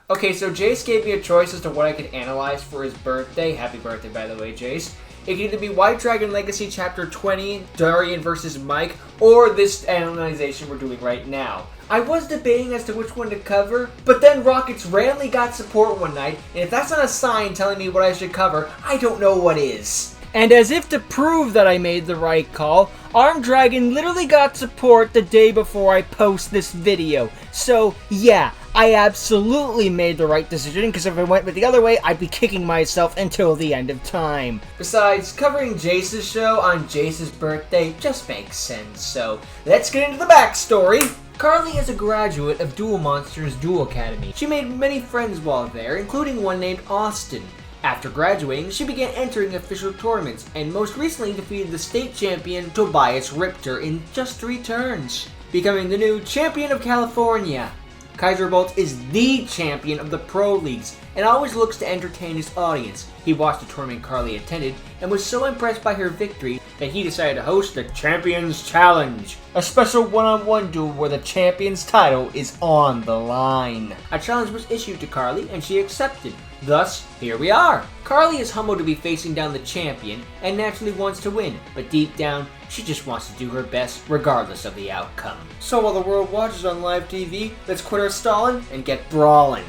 Okay, so Jace gave me a choice as to what I could analyze for his birthday. Happy birthday, by the way, Jace. It could either be White Dragon Legacy Chapter 20, Darian vs. Mike, or this analyzation we're doing right now. I was debating as to which one to cover, but then Rockets randomly got support one night, and if that's not a sign telling me what I should cover, I don't know what is. And as if to prove that I made the right call, Armed Dragon literally got support the day before I post this video. So yeah, I absolutely made the right decision, because if I went with the other way, I'd be kicking myself until the end of time. Besides, covering Jace's show on Jace's birthday just makes sense, so let's get into the backstory. Carly is a graduate of Duel Monsters Duel Academy. She made many friends while there, including one named Austin. After graduating, she began entering official tournaments, and most recently defeated the state champion Tobias Ripter in just 3 turns, becoming the new champion of California. Kaiser is the champion of the Pro Leagues, and always looks to entertain his audience. He watched the tournament Carly attended, and was so impressed by her victory that he decided to host the Champions Challenge, a special one-on-one duel where the champion's title is on the line. A challenge was issued to Carly, and she accepted. Thus, here we are. Carly is humbled to be facing down the champion, and naturally wants to win, but deep down, she just wants to do her best, regardless of the outcome. So while the world watches on live TV, let's quit our stalling and get brawling.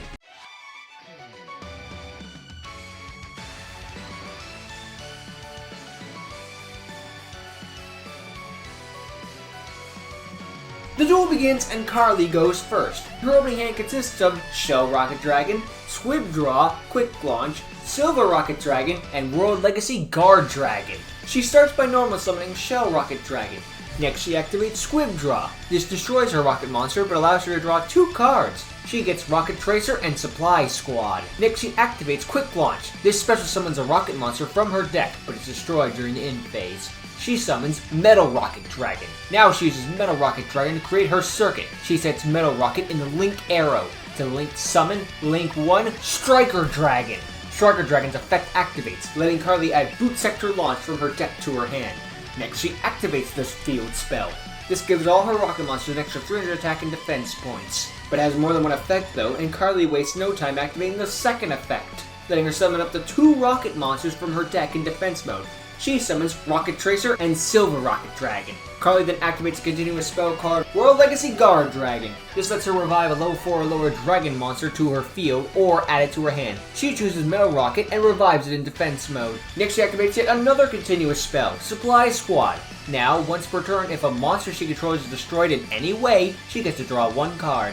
The duel begins and Carly goes first. Her opening hand consists of Shell Rocket Dragon, Squib Draw, Quick Launch, Silver Rocket Dragon, and World Legacy Guard Dragon. She starts by normal summoning Shell Rocket Dragon. Next she activates Squib Draw. This destroys her rocket monster but allows her to draw 2 cards. She gets Rocket Tracer and Supply Squad. Next she activates Quick Launch. This special summons a rocket monster from her deck but is destroyed during the end phase. She summons Metal Rocket Dragon. Now she uses Metal Rocket Dragon to create her circuit. She sets Metal Rocket in the Link Arrow. To Link Summon, Link 1, Striker Dragon. Striker Dragon's effect activates, letting Carly add Boot Sector Launch from her deck to her hand. Next she activates this field spell. This gives all her rocket monsters an extra 300 attack and defense points. But it has more than one effect though, and Carly wastes no time activating the second effect, letting her summon up to 2 rocket monsters from her deck in defense mode. She summons Rocket Tracer and Silver Rocket Dragon. Carly then activates a continuous spell called World Legacy Guard Dragon. This lets her revive a level 4 or lower dragon monster to her field or add it to her hand. She chooses Metal Rocket and revives it in defense mode. Next she activates yet another continuous spell, Supply Squad. Now, once per turn, if a monster she controls is destroyed in any way, she gets to draw 1 card.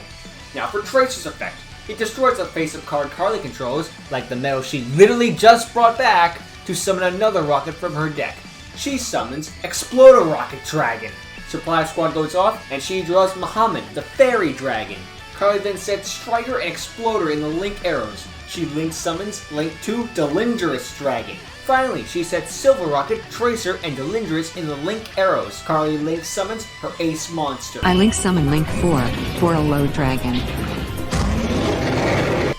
Now for Tracer's effect. It destroys a face-up card Carly controls, like the metal she literally just brought back, to summon another rocket from her deck. She summons Exploder Rocket Dragon. Supply Squad goes off, and she draws Muhammad, the Fairy Dragon. Carly then sets Striker and Exploder in the Link Arrows. She Link summons Link 2 Delindrous Dragon. Finally, she sets Silver Rocket, Tracer, and Delindrous in the Link Arrows. Carly Link summons her Ace Monster. I Link summon Link 4 for a low dragon.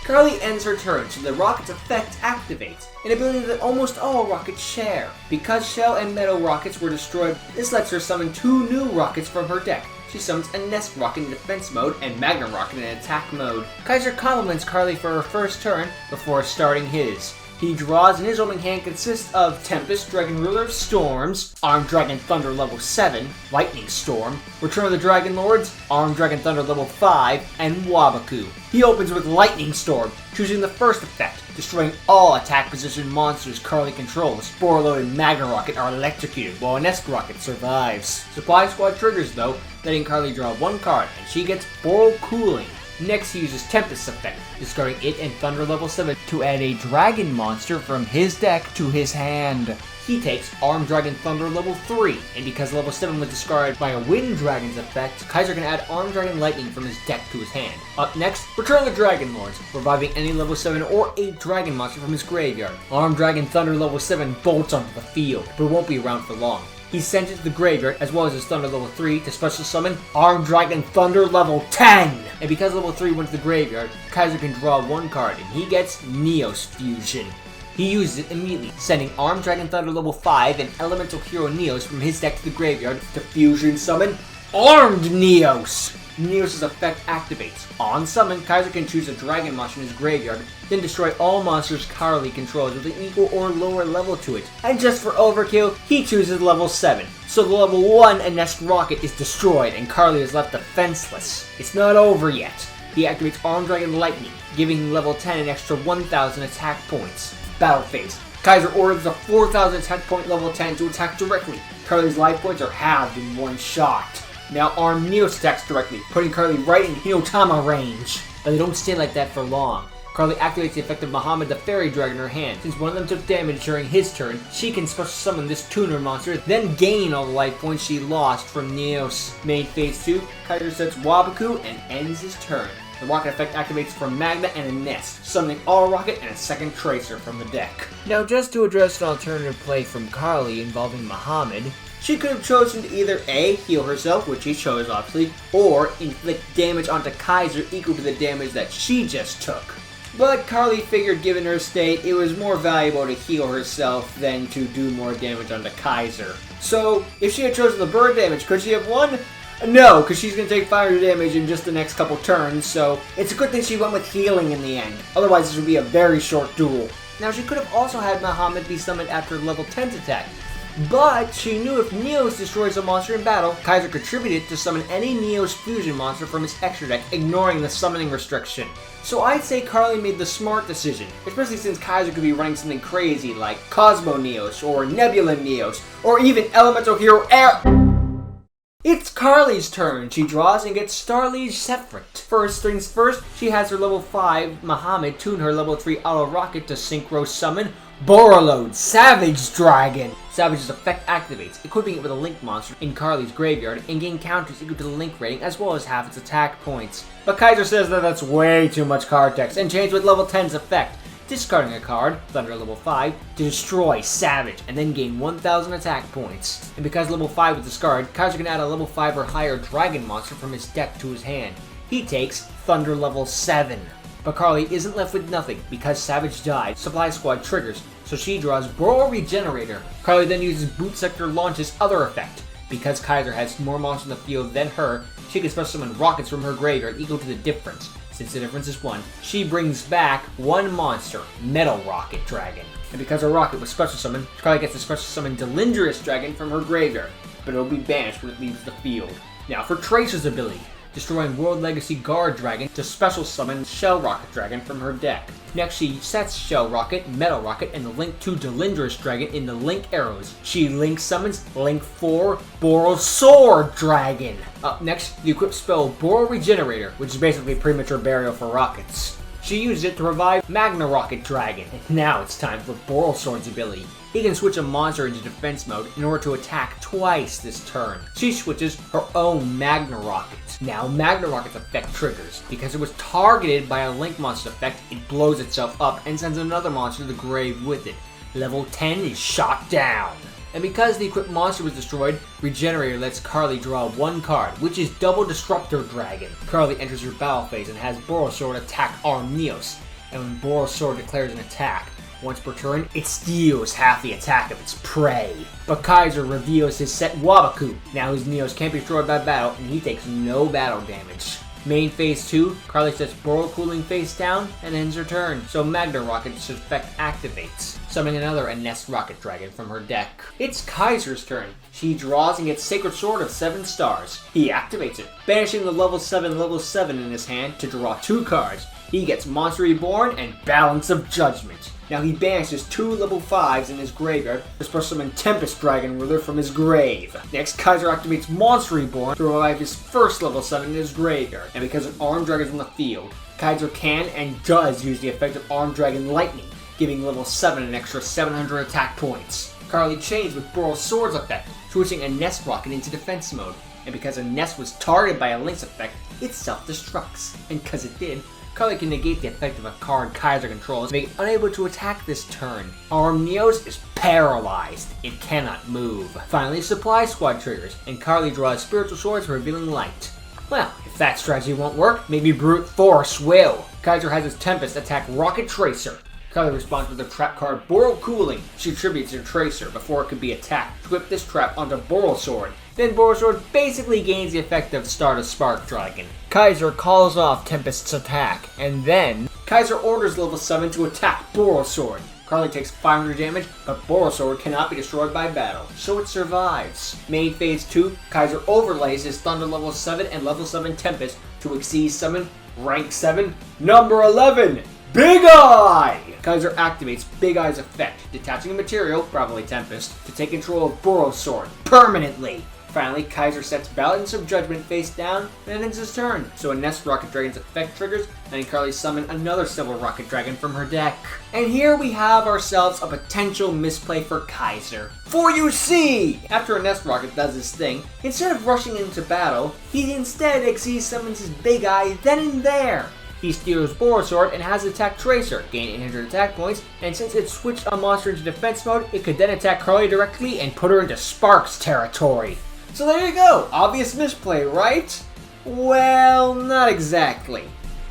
Carly ends her turn, so the Rocket's effect activates, an ability that almost all Rockets share. Because Shell and Metal Rockets were destroyed, this lets her summon 2 new Rockets from her deck. She summons a Nest Rocket in defense mode and Magnum Rocket in attack mode. Kaiser compliments Carly for her first turn before starting his. He draws, and his opening hand consists of Tempest, Dragon Ruler of Storms, Armed Dragon Thunder level 7, Lightning Storm, Return of the Dragon Lords, Armed Dragon Thunder level 5, and Wabaku. He opens with Lightning Storm, choosing the first effect, destroying all attack position monsters Carly controls. Borload and Magna Rocket are electrocuted, while a Nest Rocket survives. Supply Squad triggers though, letting Carly draw 1 card, and she gets Boral Cooling. Next he uses Tempest effect, discarding it and Thunder level 7 to add a dragon monster from his deck to his hand. He takes Armed Dragon Thunder level 3, and because level 7 was discarded by a Wind Dragon's effect, Kaiser can add Armed Dragon Lightning from his deck to his hand. Up next, Return of the Dragon Lords, reviving any level 7 or 8 dragon monster from his graveyard. Armed Dragon Thunder level 7 bolts onto the field, but won't be around for long. He sends it to the graveyard, as well as his Thunder level 3, to special summon Armed Dragon Thunder level 10! And because level 3 went to the graveyard, Kaiser can draw 1 card, and he gets Neos Fusion. He uses it immediately, sending Armed Dragon Thunder level 5 and Elemental Hero Neos from his deck to the graveyard to fusion summon Armed Neos! Neos' effect activates. On summon, Kaiser can choose a dragon monster in his graveyard, then destroy all monsters Carly controls with an equal or lower level to it. And just for overkill, he chooses level 7. So the level 1 Anest Rocket is destroyed and Carly is left defenseless. It's not over yet. He activates Arm Dragon Lightning, giving him level 10 an extra 1,000 attack points. Battle phase. Kaiser orders a 4,000 attack point level 10 to attack directly. Carly's life points are halved in one shot. Now Arm Neos attacks directly, putting Carly right in Hinotama range. But they don't stay like that for long. Carly activates the effect of Muhammad the Fairy Dragon in her hand. Since one of them took damage during his turn, she can special summon this tuner monster, then gain all the life points she lost from Neos. Main phase 2, Kaiser sets Wabaku and ends his turn. The rocket effect activates from Magna and a Nest, summoning all rocket and a second Tracer from the deck. Now, just to address an alternative play from Carly involving Muhammad, she could have chosen to either A, heal herself, which she chose obviously, or inflict damage onto Kaiser equal to the damage that she just took. But Carly figured given her state, it was more valuable to heal herself than to do more damage onto Kaiser. So, if she had chosen the bird damage, could she have won? No, because she's going to take 500 damage in just the next couple turns, so it's a good thing she went with healing in the end. Otherwise, this would be a very short duel. Now, she could have also had Muhammad be summoned after level 10's attack, but she knew if Neos destroys a monster in battle, Kaiser contributed to summon any Neos fusion monster from his extra deck, ignoring the summoning restriction. So I'd say Carly made the smart decision, especially since Kaiser could be running something crazy like Cosmo Neos, or Nebula Neos, or even Elemental Hero Air. It's Carly's turn. She draws and gets Starliege Sephret. First things first, she has her level 5 Muhammad tune her level 3 Auto Rocket to synchro summon Borreload Savage Dragon. Savage's effect activates, equipping it with a Link monster in Carly's graveyard and gain counters equal to the Link rating as well as half its attack points. But Kaiser says that that's way too much card text and changed with level 10's effect, discarding a card, Thunder level 5, to destroy Savage and then gain 1,000 attack points. And because level 5 was discarded, Kaiser can add a level 5 or higher dragon monster from his deck to his hand. He takes Thunder level 7. But Carly isn't left with nothing because Savage died. Supply Squad triggers, so she draws Burrow Regenerator. Carly then uses Boot Sector Launch's other effect. Because Kaiser has more monsters in the field than her, she can special summon rockets from her graveyard equal to the difference. Since the difference is 1, she brings back one monster, Metal Rocket Dragon. And because her rocket was special summoned, Carly gets to special summon Delindrous Dragon from her graveyard, but it'll be banished when it leaves the field. Now for Tracer's ability, destroying World Legacy Guard Dragon to special summon Shell Rocket Dragon from her deck. Next she sets Shell Rocket, Metal Rocket, and the Link 2 Delindrous Dragon in the Link Arrows. She Link summons Link 4 Boral Sword Dragon. Up next, the equipped spell Boral Regenerator, which is basically premature burial for rockets. She uses it to revive Magna Rocket Dragon. And now it's time for Boral Sword's ability. He can switch a monster into defense mode in order to attack twice this turn. She switches her own Magna Rocket. Now Magna Rocket's effect triggers. Because it was targeted by a Link monster effect, it blows itself up and sends another monster to the grave with it. Level 10 is shot down. And because the equipped monster was destroyed, Regenerator lets Carly draw one card, which is Double Disruptor Dragon. Carly enters her battle phase and has Boral Sword attack Arm Neos. And when Boral Sword declares an attack, once per turn, it steals half the attack of its prey. But Kaiser reveals his set Wabaku. Now his Neos can't be destroyed by battle, and he takes no battle damage. Main phase 2, Carly sets Boral Cooling face down and ends her turn, so Magna Rocket's effect activates, summoning another Anest Rocket Dragon from her deck. It's Kaiser's turn. She draws and gets Sacred Sword of 7 stars. He activates it, banishing the level 7 in his hand to draw 2 cards. He gets Monster Reborn and Balance of Judgment. Now he banishes 2 level 5s in his graveyard to special summon Tempest Dragon Ruler from his grave. Next, Kaiser activates Monster Reborn to revive his first level 7 in his graveyard. And because an Armed Dragon is on the field, Kaiser can and does use the effect of Armed Dragon Lightning, giving level 7 an extra 700 attack points. Carly chains with Boral Sword's effect, switching a Nest Rocket into defense mode. And because a Nest was targeted by a Link's effect, it self-destructs. And because it did, Carly can negate the effect of a card Kaiser controls, making it unable to attack this turn. Arm Neos is paralyzed. It cannot move. Finally, Supply Squad triggers, and Carly draws Spiritual Swords Revealing Light. Well, if that strategy won't work, maybe Brute Force will. Kaiser has his Tempest attack Rocket Tracer. Carly responds with a trap card Boral Cooling. She attributes her Tracer before it could be attacked. Equip this trap onto Boral Sword, Then Borosword basically gains the effect of Stardust Spark Dragon. Kaiser calls off Tempest's attack, and then Kaiser orders level 7 to attack Borosword. Carly takes 500 damage, but Borosword cannot be destroyed by battle, so it survives. Main phase 2, Kaiser overlays his Thunder level 7 and level 7 Tempest to Exceed Summon Rank 7, number 11, Big Eye! Kaiser activates Big Eye's effect, detaching a material, probably Tempest, to take control of Borosword permanently. Finally, Kaiser sets Balance of Judgment face down, and ends his turn. So a Nest Rocket Dragon's effect triggers, and Carly summons another Silver Rocket Dragon from her deck. And here we have ourselves a potential misplay for Kaiser. For you see! After a Nest Rocket does his thing, instead of rushing into battle, he instead Exceed summons his Big Eye then and there. He steals Borosword and has attack Tracer, gain 800 attack points, and since it switched a monster into defense mode, it could then attack Carly directly and put her into Sparks territory. So there you go, obvious misplay, right? Well, not exactly.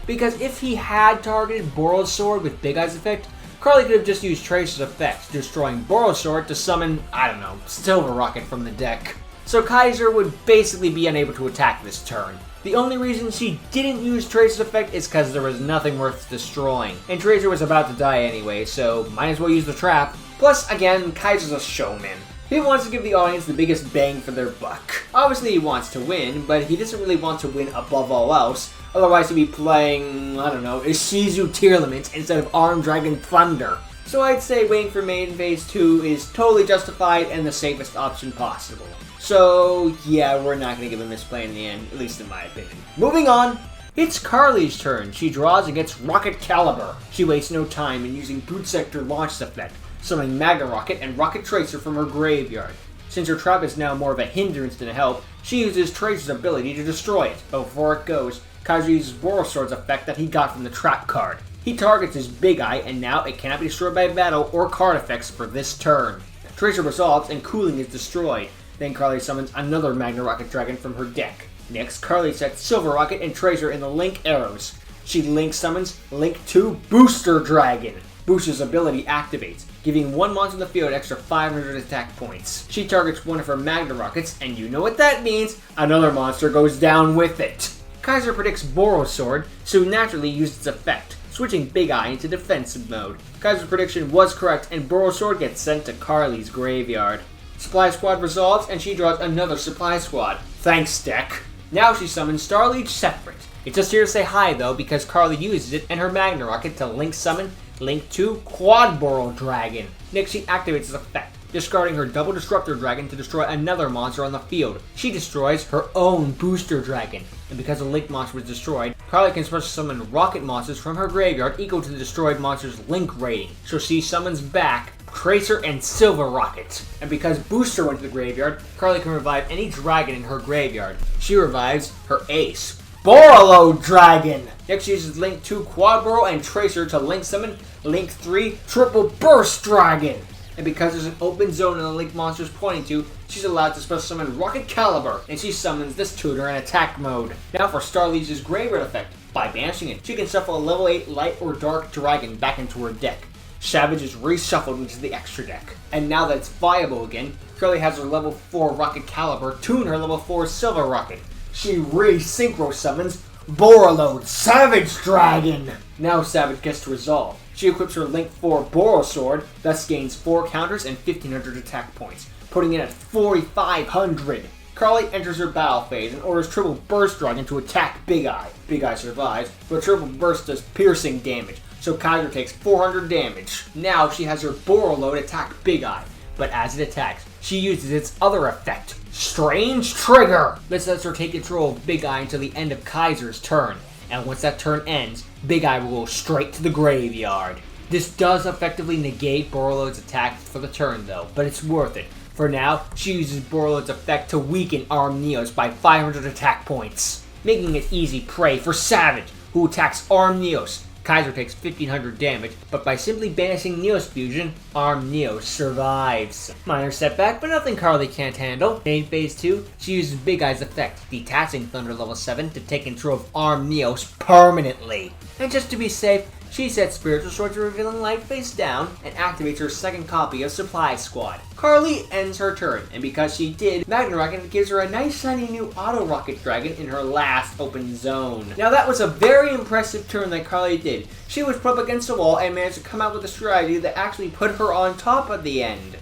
Because if he had targeted Borosword with Big Eye's effect, Carly could have just used Tracer's effect, destroying Borosword to summon, I don't know, Silver Rocket from the deck. So Kaiser would basically be unable to attack this turn. The only reason she didn't use Tracer's effect is because there was nothing worth destroying. And Tracer was about to die anyway, so might as well use the trap. Plus, again, Kaiser's a showman. He wants to give the audience the biggest bang for their buck. Obviously he wants to win, but he doesn't really want to win above all else. Otherwise he'd be playing, I don't know, Ishizu Tearlaments instead of Arm Dragon Thunder. So I'd say waiting for main phase 2 is totally justified and the safest option possible. So yeah, we're not going to give him this play in the end, at least in my opinion. Moving on, it's Carly's turn. She draws and gets Rocket Caliber. She wastes no time in using Boot Sector Launch effect, summoning Magna Rocket and Rocket Tracer from her graveyard. Since her trap is now more of a hindrance than a help, she uses Tracer's ability to destroy it. But before it goes, Kaiser uses Borosword's effect that he got from the trap card. He targets his Big Eye, and now it cannot be destroyed by battle or card effects for this turn. Tracer resolves and Cooling is destroyed. Then Carly summons another Magna Rocket Dragon from her deck. Next, Carly sets Silver Rocket and Tracer in the Link Arrows. She Link summons Link 2 Booster Dragon. Booster's ability activates, giving one monster in the field extra 500 attack points. She targets one of her Magna Rockets, and you know what that means, another monster goes down with it. Kaiser predicts Borosword, so naturally used its effect, switching Big Eye into defensive mode. Kaiser's prediction was correct, and Borosword gets sent to Carly's graveyard. Supply Squad resolves, and she draws another Supply Squad. Thanks, deck. Now she summons Starliege separate. It's just here to say hi though, because Carly uses it and her Magna Rocket to Link summon Link 2 Quad Boro Dragon. Next she activates its effect, discarding her Double Disruptor Dragon to destroy another monster on the field. She destroys her own Booster Dragon, and because the Link monster was destroyed, Carly can special summon rocket monsters from her graveyard equal to the destroyed monster's Link rating. So she summons back Tracer and Silver Rocket. And because Booster went to the graveyard, Carly can revive any dragon in her graveyard. She revives her ace, Borolo Dragon! Next she uses Link 2 Quadboro and Tracer to Link summon Link 3 Triple Burst Dragon. And because there's an open zone in the Link monster's pointing to, she's allowed to special summon Rocket Caliber, and she summons this tutor in attack mode. Now for Starliege's graveyard effect. By banishing it, she can shuffle a level 8 light or dark dragon back into her deck. Savage is reshuffled into the extra deck. And now that it's viable again, Carly has her level 4 Rocket Caliber tune her level 4 Silver Rocket. She re-synchro summons Boroload Savage Dragon! Now Savage gets to resolve. She equips her Link 4 Borosword, thus gains 4 counters and 1500 attack points, putting it at 4500. Carly enters her battle phase and orders Triple Burst Dragon to attack Big Eye. Big Eye survives, but Triple Burst does piercing damage, so Kaiser takes 400 damage. Now she has her Boroload attack Big Eye, but as it attacks, she uses its other effect, Strange Trigger. This lets her take control of Big Eye until the end of Kaiser's turn, and once that turn ends, Big Eye will go straight to the graveyard. This does effectively negate Boroload's attack for the turn though, but it's worth it. For now, she uses Boroload's effect to weaken Arm Neos by 500 attack points, making it easy prey for Savage, who attacks Arm Neos. Kaiser takes 1500 damage, but by simply banishing Neos Fusion, Arm Neos survives. Minor setback, but nothing Carly can't handle. In phase 2, she uses Big Eye's effect, detaching Thunder level 7 to take control of Arm Neos permanently. And just to be safe, She sets Spiritual Sword to Revealing Light face down and activates her second copy of Supply Squad. Carly ends her turn, and because she did, Magna Rocket gives her a nice shiny new Auto Rocket Dragon in her last open zone. Now that was a very impressive turn that Carly did. She was put up against the wall and managed to come out with a strategy that actually put her on top at the end.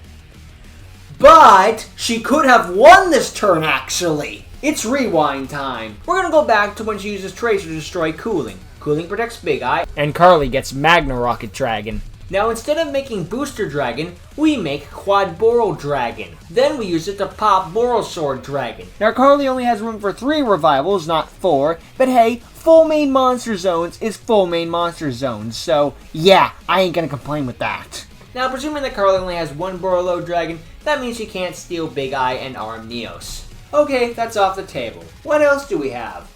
But she could have won this turn actually. It's rewind time. We're gonna go back to when she uses Tracer to destroy Cooling. Cooling protects Big Eye, And Carly gets Magna Rocket Dragon. Now instead of making Booster Dragon, we make Quad Boral Dragon. Then we use it to pop Boral Sword Dragon. Now Carly only has room for 3 revivals, not 4, but hey, full main monster zones is full main monster zones, so yeah, I ain't gonna complain with that. Now presuming that Carly only has 1 Boral Dragon, that means she can't steal Big Eye and Arm Neos. Okay, that's off the table. What else do we have?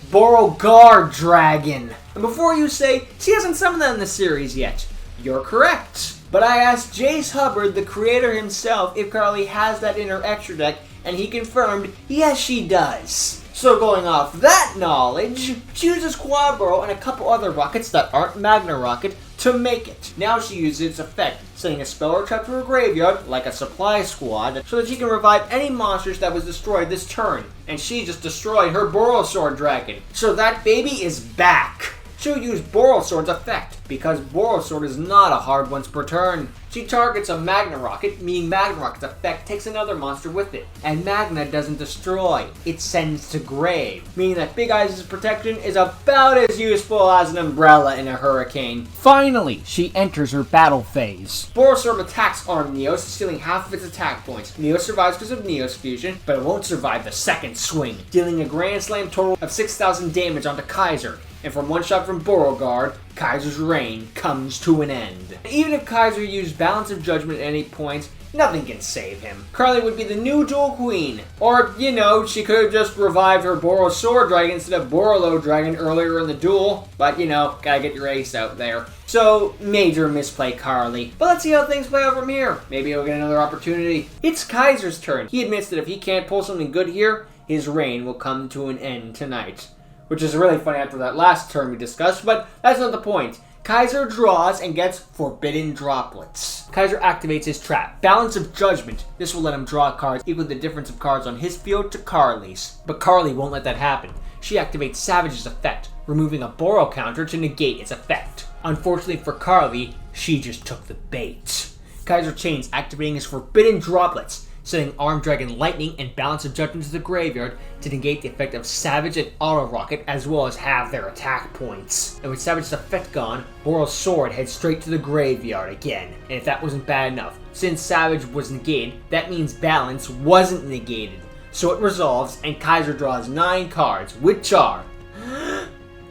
Beauregard Dragon. And before you say, she hasn't summoned that in the series yet, you're correct. But I asked Jace Hubbard, the creator himself, if Carly has that in her extra deck, and he confirmed, yes she does. So going off that knowledge, she uses Quad Boral and a couple other rockets that aren't Magna Rocket to make it. Now she uses its effect, sending a spell or trap to her graveyard, like a Supply Squad, so that she can revive any monsters that was destroyed this turn. And she just destroyed her Boral Sword Dragon. So that baby is back. She'll use Boral Sword's effect, because Boral Sword is not a hard once per turn. She targets a Magna Rocket, meaning Magna Rocket's effect takes another monster with it. And Magna doesn't destroy, it sends to grave, meaning that Big Eyes' protection is about as useful as an umbrella in a hurricane. Finally, she enters her battle phase. Boral Sword attacks Arm Neos, stealing half of its attack points. Neos survives because of Neos Fusion, but it won't survive the second swing, dealing a Grand Slam total of 6,000 damage onto Kaiser. And from one shot from Beauregard, Kaiser's reign comes to an end. Even if Kaiser used Balance of Judgment at any point, nothing can save him. Carly would be the new Duel Queen. Or, you know, she could have just revived her Boral Sword Dragon instead of Borolo Dragon earlier in the duel. But, you know, gotta get your ace out there. So, major misplay, Carly. But let's see how things play out from here. Maybe he'll get another opportunity. It's Kaiser's turn. He admits that if he can't pull something good here, his reign will come to an end tonight. Which is really funny after that last turn we discussed, but that's not the point. Kaiser draws and gets Forbidden Droplets. Kaiser activates his trap, Balance of Judgment. This will let him draw cards equal to the difference of cards on his field to Carly's. But Carly won't let that happen. She activates Savage's effect, removing a Boral counter to negate its effect. Unfortunately for Carly, she just took the bait. Kaiser chains, activating his Forbidden Droplets, sending Armed Dragon Lightning and Balance of Judgment to the graveyard to negate the effect of Savage and Auto Rocket, as well as halve their attack points. And with Savage's effect gone, Boral's sword heads straight to the graveyard again. And if that wasn't bad enough, since Savage was negated, that means Balance wasn't negated. So it resolves, and Kaiser draws 9 cards, which are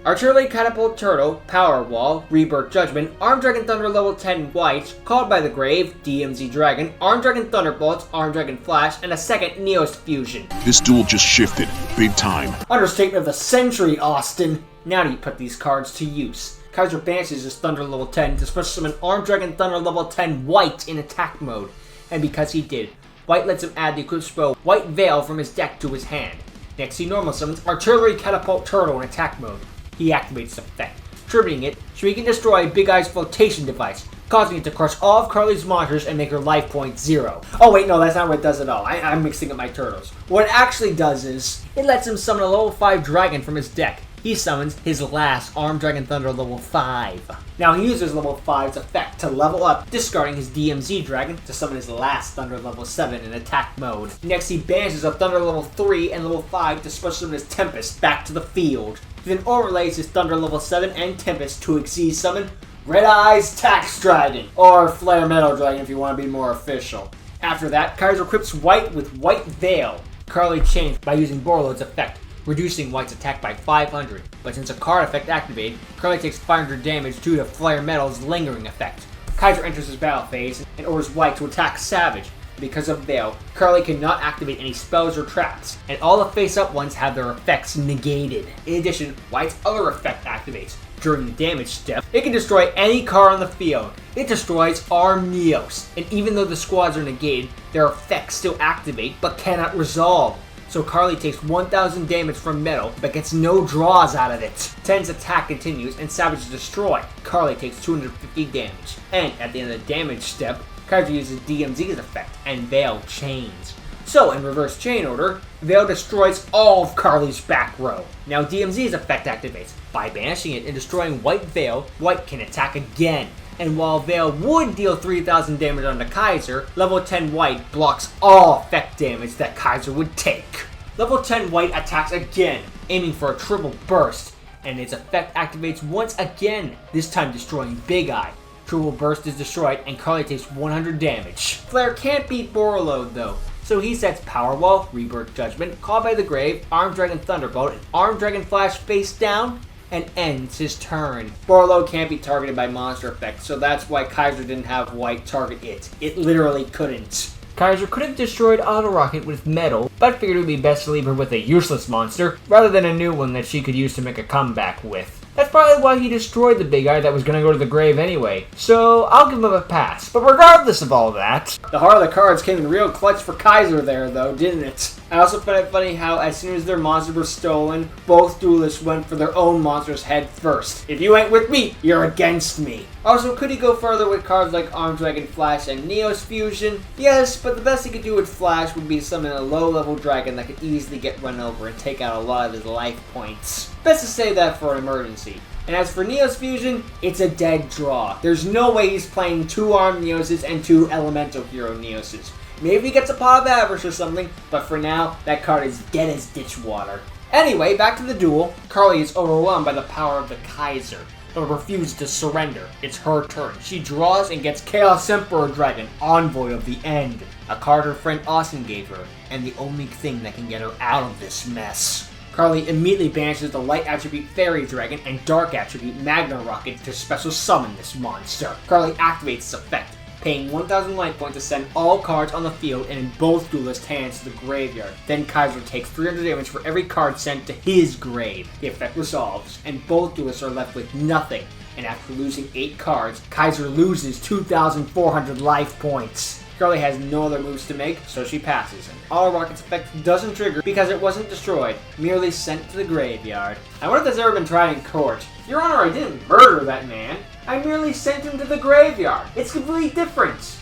Artillery Catapult Turtle, Power Wall, Rebirth Judgment, Armed Dragon Thunder level 10 White, Called by the Grave, DMZ Dragon, Armed Dragon Thunderbolts, Armed Dragon Flash, and a second Neos Fusion. This duel just shifted, big time. Understatement of the century, Austin. Now do you put these cards to use? Kaiser banishes his Thunder level 10 to special summon Armed Dragon Thunder level 10 White in attack mode. And because he did, White lets him add the equipped spell White Veil from his deck to his hand. Next he normal summons Artillery Catapult Turtle in attack mode. He activates the effect, triggering it so he can destroy Big Eye's flotation device, causing it to crush all of Carly's monsters and make her life point 0. Oh wait, no, that's not what it does at all. I'm mixing up my turtles. What it actually does is, it lets him summon a level 5 dragon from his deck. He summons his last Armed Dragon Thunder level 5. Now he uses level 5's effect to level up, discarding his DMZ Dragon to summon his last Thunder level 7 in attack mode. Next he banishes a Thunder level 3 and level 5 to special summon his Tempest back to the field. He then overlays his Thunder level 7 and Tempest to Xyz summon Red Eyes Tax Dragon, or Flare Metal Dragon if you want to be more official. After that, Kaiser equips White with White Veil. Carly changed by using Borlo's effect, reducing White's attack by 500, but since a card effect activated, Carly takes 500 damage due to Flare Metal's lingering effect. Kaiser enters his battle phase and orders White to attack Savage. Because of Veil, Carly cannot activate any spells or traps, and all the face-up ones have their effects negated. In addition, White's other effect activates. During the damage step, it can destroy any card on the field. It destroys Arm Neos, and even though the squads are negated, their effects still activate but cannot resolve. so Carly takes 1000 damage from metal, but gets no draws out of it. Ten's attack continues, and Savage is destroyed. Carly takes 250 damage. And at the end of the damage step, Kaiser uses DMZ's effect, and Veil chains. So, in reverse chain order, Veil destroys all of Carly's back row. Now DMZ's effect activates. By banishing it and destroying White Veil, White can attack again. And while Veil would deal 3000 damage onto Kaiser, level 10 White blocks all effect damage that Kaiser would take. Level 10 White attacks again, aiming for a triple burst, and its effect activates once again, this time destroying Big Eye. Triple burst is destroyed, and Carly takes 100 damage. Flare can't beat Borreload though, so he sets Power Wall, Rebirth Judgment, Call by the Grave, Arm Dragon Thunderbolt, and Arm Dragon Flash face down, and ends his turn. Borreload can't be targeted by monster effects, so that's why Kaiser didn't have White target it. It literally couldn't. Kaiser could have destroyed Auto Rocket with metal, but figured it would be best to leave her with a useless monster, rather than a new one that she could use to make a comeback with. That's probably why he destroyed the Big Eye that was going to go to the grave anyway, so I'll give him a pass. But regardless of all that, the heart of the cards came in real clutch for Kaiser there though, didn't it? I also found it funny how as soon as their monsters were stolen, both duelists went for their own monsters head first. If you ain't with me, you're against me. Also, could he go further with cards like Arm Dragon Flash and Neos Fusion? Yes, but the best he could do with Flash would be summon a low-level dragon that could easily get run over and take out a lot of his life points. Best to save that for an emergency. And as for Neos Fusion, it's a dead draw. There's no way he's playing 2 Armed Neoses and 2 Elemental Hero Neoses. Maybe he gets a pot of avarice or something, but for now, that card is dead as ditch water. Anyway, back to the duel. Carly is overwhelmed by the power of the Kaiser, but refuses to surrender. It's her turn. She draws and gets Chaos Emperor Dragon, Envoy of the End, a card her friend Austin gave her, and the only thing that can get her out of this mess. Carly immediately banishes the Light Attribute Fairy Dragon and Dark Attribute Magna Rocket to special summon this monster. Carly activates its effect, paying 1000 life points to send all cards on the field and in both duelist hands to the graveyard. Then Kaiser takes 300 damage for every card sent to his grave. The effect resolves, and both duelists are left with nothing. And after losing 8 cards, Kaiser loses 2,400 life points. Carly has no other moves to make, so she passes, and Auto Rocket's effect doesn't trigger because it wasn't destroyed, merely sent to the graveyard. I wonder if that's ever been tried in court. Your Honor, I didn't murder that man. I merely sent him to the graveyard. It's completely different.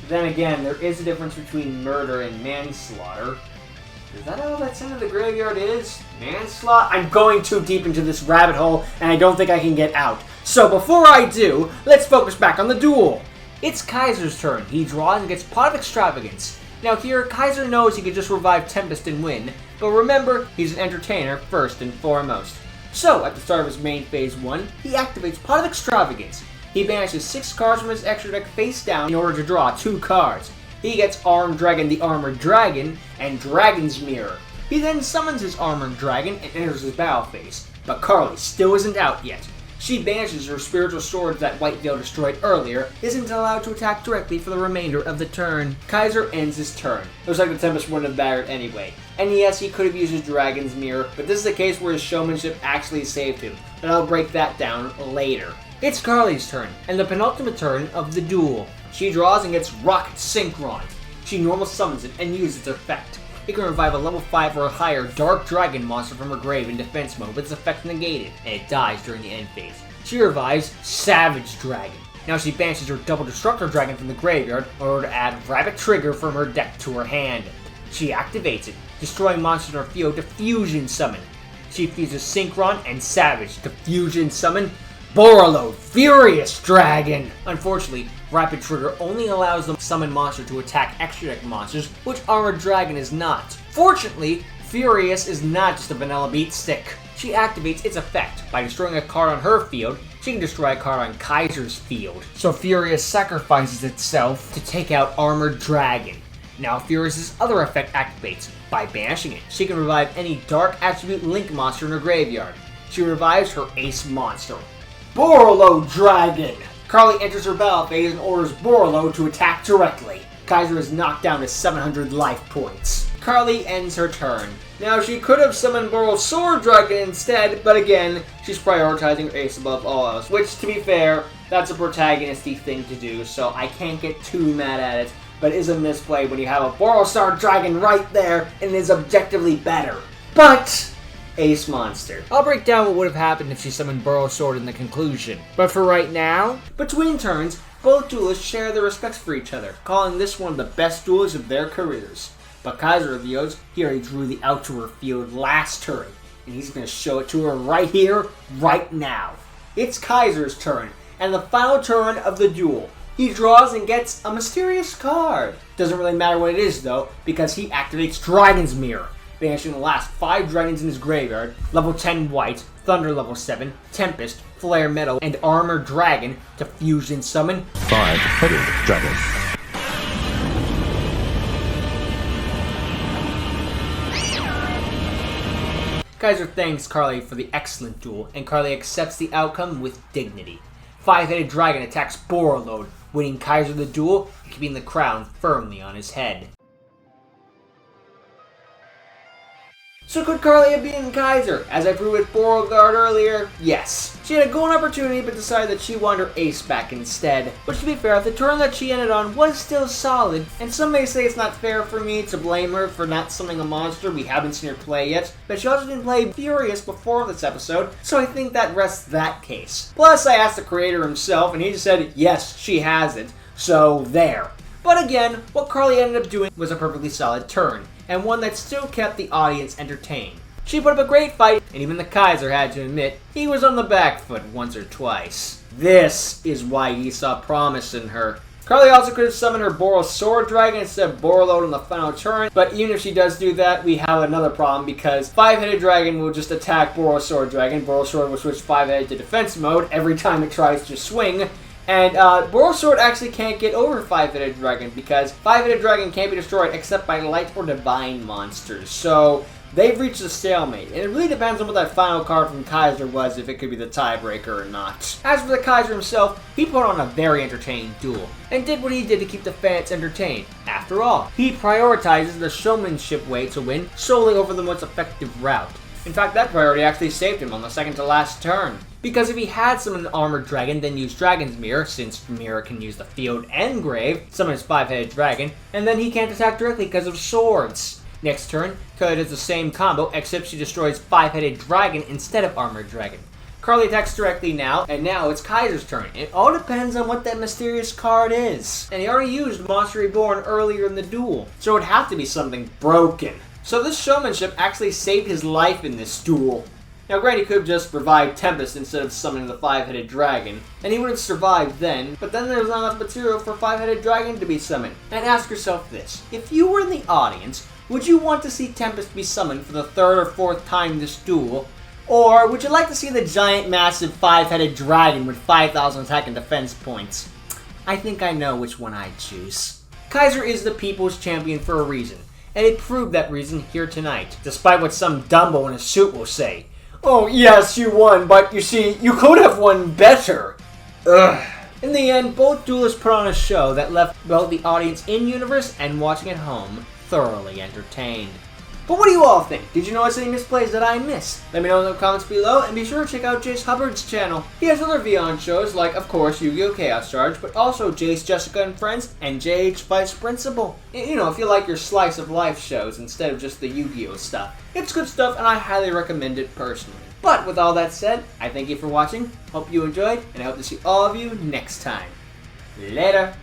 But then again, there is a difference between murder and manslaughter. Is that all that sent to the graveyard is? Manslaughter? I'm going too deep into this rabbit hole, and I don't think I can get out. So before I do, let's focus back on the duel. It's Kaiser's turn. He draws and gets Pot of Extravagance. Now here, Kaiser knows he could just revive Tempest and win, but remember, he's an entertainer first and foremost. So, at the start of his main phase 1, he activates Pot of Extravagance. He banishes 6 cards from his extra deck face down in order to draw 2 cards. He gets Armed Dragon the Armored Dragon and Dragon's Mirror. He then summons his Armored Dragon and enters his battle phase, but Carly still isn't out yet. She banishes her spiritual swords that White Veil destroyed earlier, isn't allowed to attack directly for the remainder of the turn. Kaiser ends his turn. Looks like the Tempest wouldn't have battered anyway. And yes, he could have used his Dragon's Mirror, but this is a case where his showmanship actually saved him. But I'll break that down later. It's Carly's turn, and the penultimate turn of the duel. She draws and gets Rocket Synchron. She normal summons it and uses its effect. It can revive a level 5 or higher Dark Dragon monster from her grave in defense mode with its effect negated, and it dies during the end phase. She revives Savage Dragon. Now she banishes her Double Destructor Dragon from the graveyard in order to add Rabbit Trigger from her deck to her hand. She activates it, destroying monsters in her field to Fusion Summon. She fuses Synchron and Savage to Fusion Summon Borreload Furious Dragon! Unfortunately, Rapid Trigger only allows the summon monster to attack extra deck monsters, which Armored Dragon is not. Fortunately, Furious is not just a vanilla beat stick. She activates its effect. By destroying a card on her field, she can destroy a card on Kaiser's field. So Furious sacrifices itself to take out Armored Dragon. Now Furious's other effect activates. By banishing it, she can revive any Dark Attribute Link monster in her graveyard. She revives her ace monster, Borreload Dragon! Carly enters her battle phase and orders Borreload to attack directly. Kaiser is knocked down to 700 life points. Carly ends her turn. Now she could have summoned Borreload Sword Dragon instead, but again, she's prioritizing her ace above all else, which to be fair, that's a protagonisty thing to do, so I can't get too mad at it. but is a misplay when you have a Borostar Dragon right there and is objectively better. But Ace Monster. I'll break down what would have happened if she summoned Burrow Sword in the conclusion. But for right now, Between turns, both duelists share their respects for each other, calling this one of the best duels of their careers. But Kaiser reveals he already drew the out to her field last turn, and he's going to show it to her right here, right now. It's Kaiser's turn, and the final turn of the duel. He draws and gets a mysterious card. Doesn't really matter what it is though, because he activates Dragon's Mirror, banishing the last 5 dragons in his graveyard, level 10 white, Thunder level 7, Tempest, Flare Metal, and Armor Dragon to fusion summon 5-headed dragon. Kaiser thanks Carly for the excellent duel, and Carly accepts the outcome with dignity. 5-headed dragon attacks Borreload, winning Kaiser the duel and keeping the crown firmly on his head. So could Carly have beaten Kaiser? As I proved with Beauregard earlier, yes. She had a golden opportunity but decided that she wanted her ace back instead. Which to be fair, the turn that she ended on was still solid, and some may say it's not fair for me to blame her for not summoning a monster we haven't seen her play yet, but she also didn't play Furious before this episode, so I think that rests that case. Plus, I asked the creator himself, and he just said, yes, she has it, so there. But again, what Carly ended up doing was a perfectly solid turn, and one that still kept the audience entertained. She put up a great fight, and even the Kaiser had to admit he was on the back foot once or twice. This is why he saw promise in her. Carly also could have summoned her Boros Sword Dragon instead of Borreload on the final turn, but even if she does do that, we have another problem because 5-headed dragon will just attack Boros Sword Dragon. Boros Sword will switch 5-headed to defense mode every time it tries to swing. And Boros Sword actually can't get over 5-headed dragon because 5-headed dragon can't be destroyed except by light or divine monsters. So they've reached a stalemate, and it really depends on what that final card from Kaiser was, if it could be the tiebreaker or not. As for the Kaiser himself, he put on a very entertaining duel, and did what he did to keep the fans entertained. After all, he prioritizes the showmanship way to win solely over the most effective route. In fact, that priority actually saved him on the second to last turn. Because if he had summoned an Armored Dragon, then used Dragon's Mirror, since Mirror can use the field and grave, summon his 5-headed dragon, and then he can't attack directly because of swords. Next turn, Carly does the same combo, except she destroys 5-headed dragon instead of Armored Dragon. Carly attacks directly now, and now it's Kaiser's turn. It all depends on what that mysterious card is. And he already used Monster Reborn earlier in the duel, so it would have to be something broken. So this showmanship actually saved his life in this duel. Now granted, he could have just revived Tempest instead of summoning the 5-headed dragon, and he would have survived then, but then there's not enough material for 5-headed dragon to be summoned. And ask yourself this, if you were in the audience, would you want to see Tempest be summoned for the 3rd or 4th time this duel? Or would you like to see the giant massive 5-headed dragon with 5,000 attack and defense points? I think I know which one I'd choose. Kaiser is the people's champion for a reason, and it proved that reason here tonight, despite what some Dumbo in a suit will say. Oh yes, you won, but you see, you could have won better. Ugh. In the end, both duelists put on a show that left both the audience in-universe and watching at home thoroughly entertained. But what do you all think? Did you notice any misplays that I missed? Let me know in the comments below, and be sure to check out Jace Hubbard's channel. He has other Vyond shows like, of course, Yu-Gi-Oh! Chaoscharge, but also Jace, Jessica and Friends, and JH Vice Principal. You know, if you like your slice of life shows instead of just the Yu-Gi-Oh! Stuff. It's good stuff, and I highly recommend it personally. But with all that said, I thank you for watching, hope you enjoyed, and I hope to see all of you next time. Later!